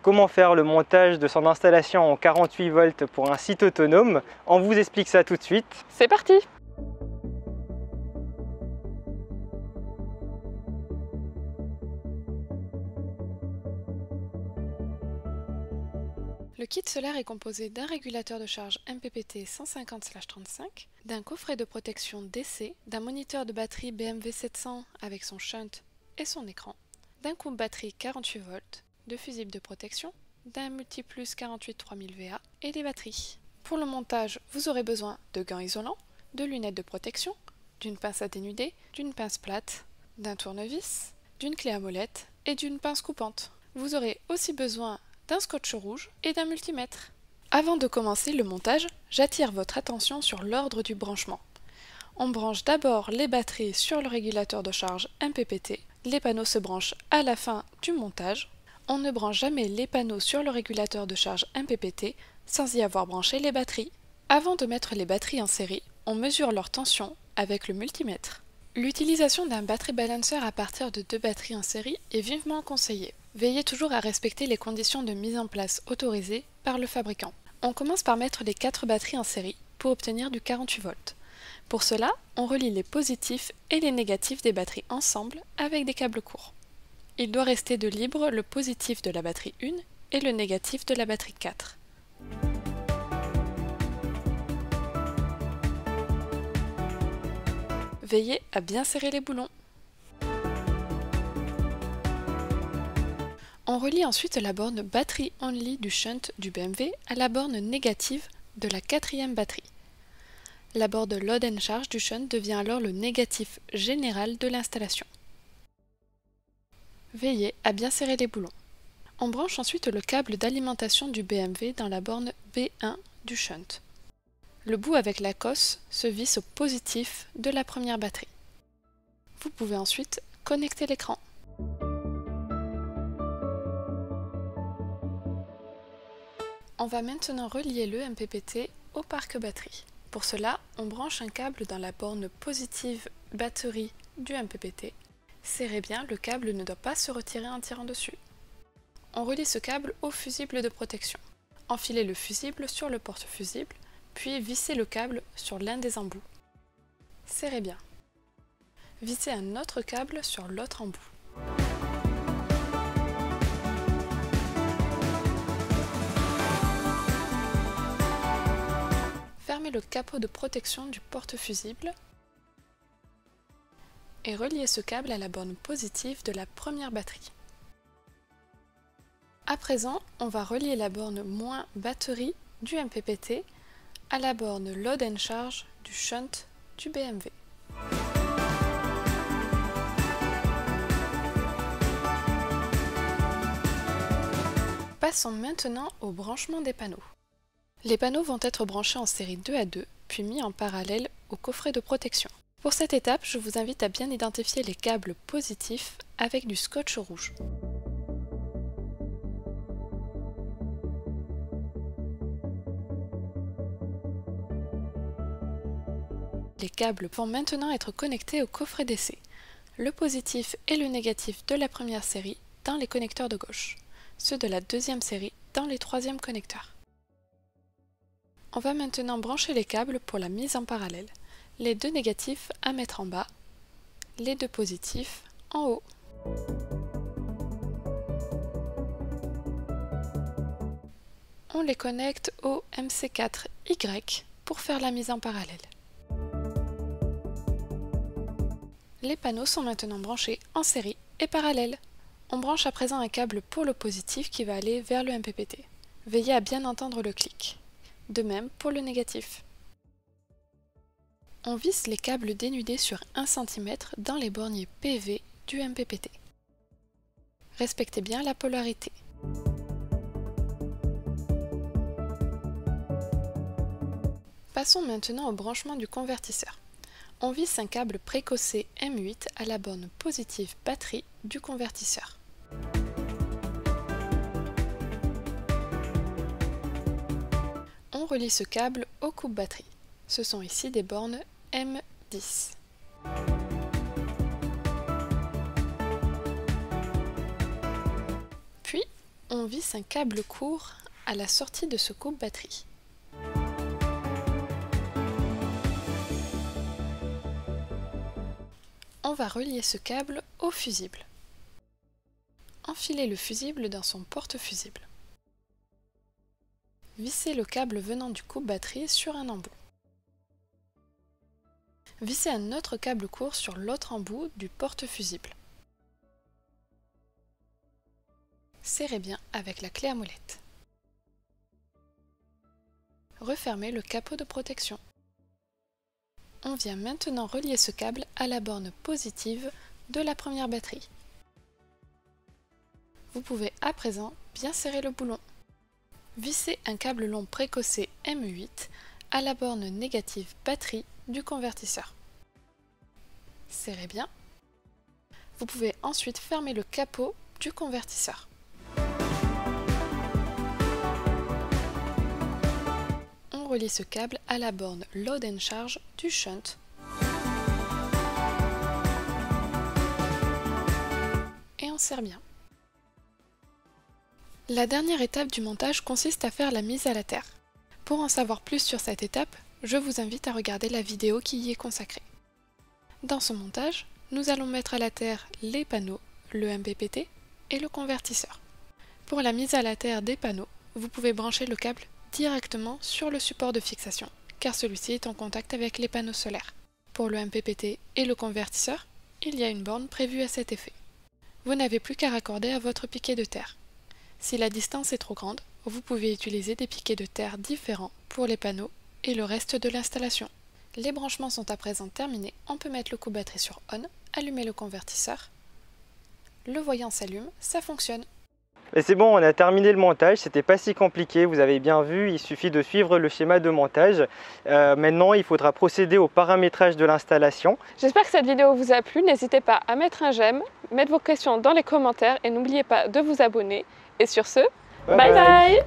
comment faire le montage de son installation en 48 volts pour un site autonome. On vous explique ça tout de suite. C'est parti! Le kit solaire est composé d'un régulateur de charge MPPT 150/35, d'un coffret de protection DC, d'un moniteur de batterie BMW 700 avec son shunt et son écran, d'un coupe batterie 48 volts, de fusibles de protection, d'un multiplus 48 3000 VA et des batteries. Pour le montage, vous aurez besoin de gants isolants, de lunettes de protection, d'une pince à dénuder, d'une pince plate, d'un tournevis, d'une clé à molette et d'une pince coupante. Vous aurez aussi besoin d'un scotch rouge et d'un multimètre. Avant de commencer le montage, j'attire votre attention sur l'ordre du branchement. On branche d'abord les batteries sur le régulateur de charge MPPT. Les panneaux se branchent à la fin du montage. On ne branche jamais les panneaux sur le régulateur de charge MPPT sans y avoir branché les batteries. Avant de mettre les batteries en série, on mesure leur tension avec le multimètre. L'utilisation d'un battery balancer à partir de 2 batteries en série est vivement conseillée. Veillez toujours à respecter les conditions de mise en place autorisées par le fabricant. On commence par mettre les 4 batteries en série pour obtenir du 48 volts. Pour cela, on relie les positifs et les négatifs des batteries ensemble avec des câbles courts. Il doit rester de libre le positif de la batterie 1 et le négatif de la batterie 4. Veillez à bien serrer les boulons. On relie ensuite la borne Battery Only du shunt du BMW à la borne négative de la 4e batterie. La borne Load and Charge du shunt devient alors le négatif général de l'installation. Veillez à bien serrer les boulons. On branche ensuite le câble d'alimentation du BMW dans la borne B1 du shunt. Le bout avec la cosse se visse au positif de la première batterie. Vous pouvez ensuite connecter l'écran. On va maintenant relier le MPPT au parc batterie. Pour cela, on branche un câble dans la borne positive batterie du MPPT. Serrez bien, le câble ne doit pas se retirer en tirant dessus. On relie ce câble au fusible de protection. Enfilez le fusible sur le porte-fusible, puis vissez le câble sur l'un des embouts. Serrez bien. Vissez un autre câble sur l'autre embout. Fermez le capot de protection du porte-fusible et reliez ce câble à la borne positive de la première batterie. À présent, on va relier la borne moins batterie du MPPT à la borne Load and Charge du shunt du BMW. Passons maintenant au branchement des panneaux. Les panneaux vont être branchés en série 2 à 2, puis mis en parallèle au coffret de protection. Pour cette étape, je vous invite à bien identifier les câbles positifs avec du scotch rouge. Les câbles vont maintenant être connectés au coffret DC. Le positif et le négatif de la première série dans les connecteurs de gauche, ceux de la deuxième série dans les troisièmes connecteurs. On va maintenant brancher les câbles pour la mise en parallèle. Les 2 négatifs à mettre en bas, les 2 positifs en haut. On les connecte au MC4Y pour faire la mise en parallèle. Les panneaux sont maintenant branchés en série et parallèle. On branche à présent un câble pour le positif qui va aller vers le MPPT. Veillez à bien entendre le clic. De même pour le négatif. On visse les câbles dénudés sur 1 cm dans les borniers PV du MPPT. Respectez bien la polarité. Passons maintenant au branchement du convertisseur. On visse un câble précossé M8 à la borne positive batterie du convertisseur. On relie ce câble au coupe batterie. Ce sont ici des bornes M10. Puis, On visse un câble court à la sortie de ce coupe-batterie. On va relier ce câble au fusible. Enfilez le fusible dans son porte-fusible. Vissez le câble venant du coupe-batterie sur un embout. Vissez un autre câble court sur l'autre embout du porte-fusible. Serrez bien avec la clé à molette. Refermez le capot de protection. On vient maintenant relier ce câble à la borne positive de la première batterie. Vous pouvez à présent bien serrer le boulon. Vissez un câble long précossé M8 à la borne négative batterie du convertisseur. Serrez bien. Vous pouvez ensuite fermer le capot du convertisseur. On relie ce câble à la borne Load and Charge du shunt et on serre bien. La dernière étape du montage consiste à faire la mise à la terre. Pour en savoir plus sur cette étape, je vous invite à regarder la vidéo qui y est consacrée. Dans ce montage, nous allons mettre à la terre les panneaux, le MPPT et le convertisseur. Pour la mise à la terre des panneaux, vous pouvez brancher le câble directement sur le support de fixation, car celui-ci est en contact avec les panneaux solaires. Pour le MPPT et le convertisseur, il y a une borne prévue à cet effet. Vous n'avez plus qu'à raccorder à votre piquet de terre. Si la distance est trop grande, vous pouvez utiliser des piquets de terre différents pour les panneaux et le reste de l'installation. Les branchements sont à présent terminés, on peut mettre le coupe-batterie sur ON, allumer le convertisseur. Le voyant s'allume, ça fonctionne. Et c'est bon, on a terminé le montage, c'était pas si compliqué, vous avez bien vu, il suffit de suivre le schéma de montage. Maintenant, il faudra procéder au paramétrage de l'installation. J'espère que cette vidéo vous a plu, n'hésitez pas à mettre un j'aime, mettre vos questions dans les commentaires et n'oubliez pas de vous abonner. Et sur ce, bye bye.